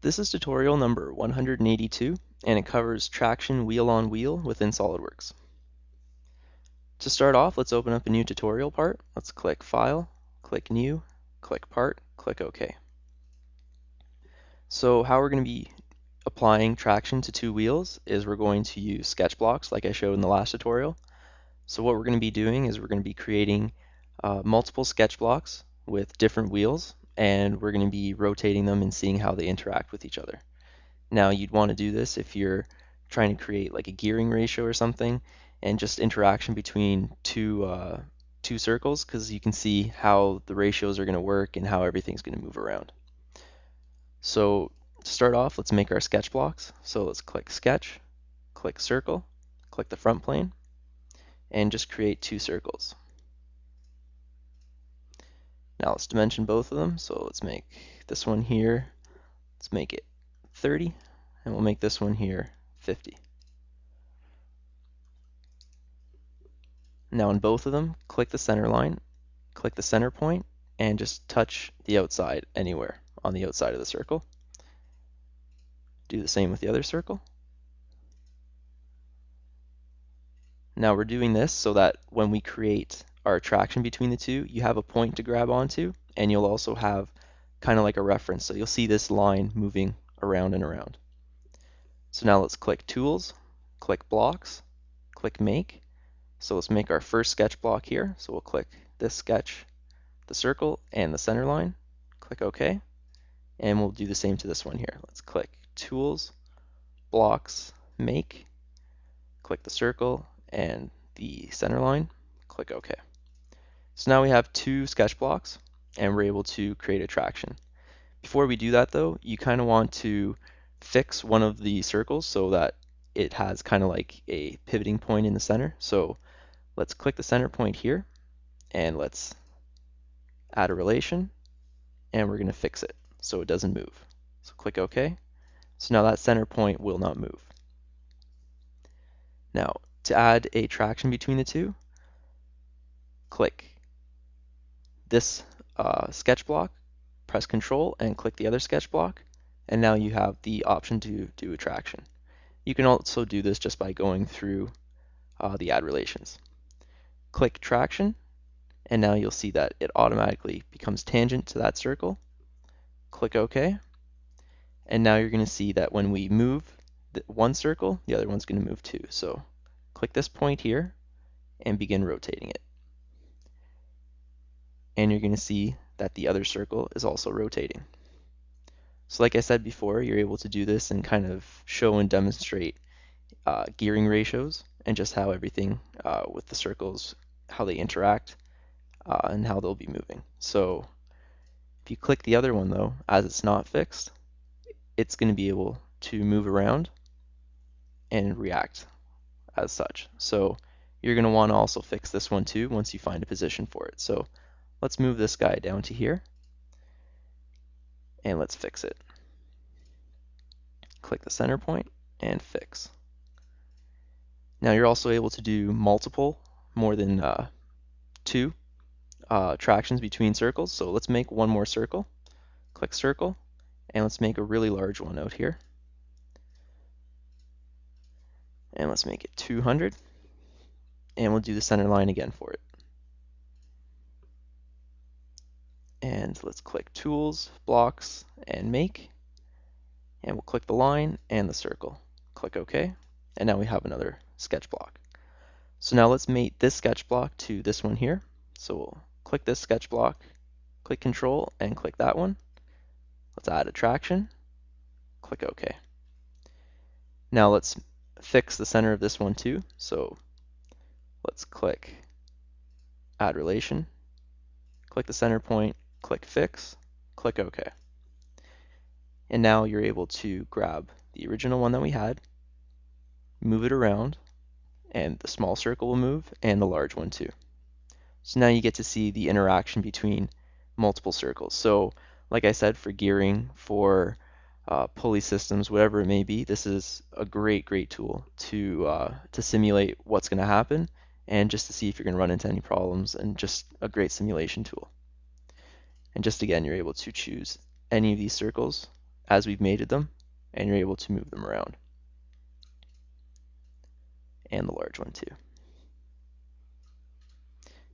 This is tutorial number 182, and it covers traction wheel-on-wheel within SOLIDWORKS. To start off, let's open up a new tutorial part. Let's click File, click New, click Part, click OK. So how we're going to be applying traction to two wheels is we're going to use sketch blocks like I showed in the last tutorial. So what we're going to be doing is we're going to be creating multiple sketch blocks with different wheels, and we're going to be rotating them and seeing how they interact with each other. Now you'd want to do this if you're trying to create like a gearing ratio or something, and just interaction between two circles, because you can see how the ratios are going to work and how everything's going to move around. So to start off, let's make our sketch blocks. So let's click Sketch, click Circle, click the front plane, and just create two circles. Now let's dimension both of them. So let's make this one here, let's make it 30, and we'll make this one here 50. Now in both of them, click the center line, click the center point, and just touch the outside anywhere on the outside of the circle. Do the same with the other circle. Now we're doing this so that when we create our traction between the two, you have a point to grab onto, and you'll also have kind of like a reference. So you'll see this line moving around and around. So now let's click Tools, click Blocks, click Make. So let's make our first sketch block here. So we'll click this sketch, the circle, and the center line. Click OK. And we'll do the same to this one here. Let's click Tools, Blocks, Make, click the circle and the center line, click OK. So now we have two sketch blocks and we're able to create a traction. Before we do that though, you kind of want to fix one of the circles so that it has kind of like a pivoting point in the center. So let's click the center point here and let's add a relation, and we're going to fix it so it doesn't move. So click OK. So now that center point will not move. Now to add a traction between the two, click this sketch block, press Control and click the other sketch block, and now you have the option to do a traction. You can also do this just by going through the add relations. Click traction, and now you'll see that it automatically becomes tangent to that circle. Click OK, and now you're going to see that when we move one circle, the other one's going to move too. So click this point here and begin rotating it. And you're going to see that the other circle is also rotating. So like I said before, you're able to do this and kind of show and demonstrate gearing ratios and just how everything with the circles, how they interact and how they'll be moving. So if you click the other one though, as it's not fixed, it's going to be able to move around and react as such. So you're going to want to also fix this one too once you find a position for it. So let's move this guy down to here and let's fix it. Click the center point and fix. Now you're also able to do more than two tractions between circles. So let's make one more circle. Click Circle, and let's make a really large one out here. And let's make it 200. And we'll do the center line again for it. And let's click Tools, Blocks, and Make. And we'll click the line and the circle. Click OK. And now we have another sketch block. So now let's mate this sketch block to this one here. So we'll click this sketch block, click Control, and click that one. Let's add a traction. Click OK. Now let's fix the center of this one too. So let's click Add Relation, click the center point, click Fix, click OK. And now you're able to grab the original one that we had, move it around, and the small circle will move, and the large one too. So now you get to see the interaction between multiple circles. So like I said, for gearing, for pulley systems, whatever it may be, this is a great tool to simulate what's going to happen and just to see if you're going to run into any problems, and just a great simulation tool. And just again, you're able to choose any of these circles as we've mated them, and you're able to move them around. And the large one too.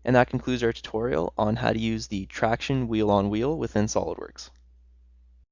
And that concludes our tutorial on how to use the traction wheel on wheel within SOLIDWORKS.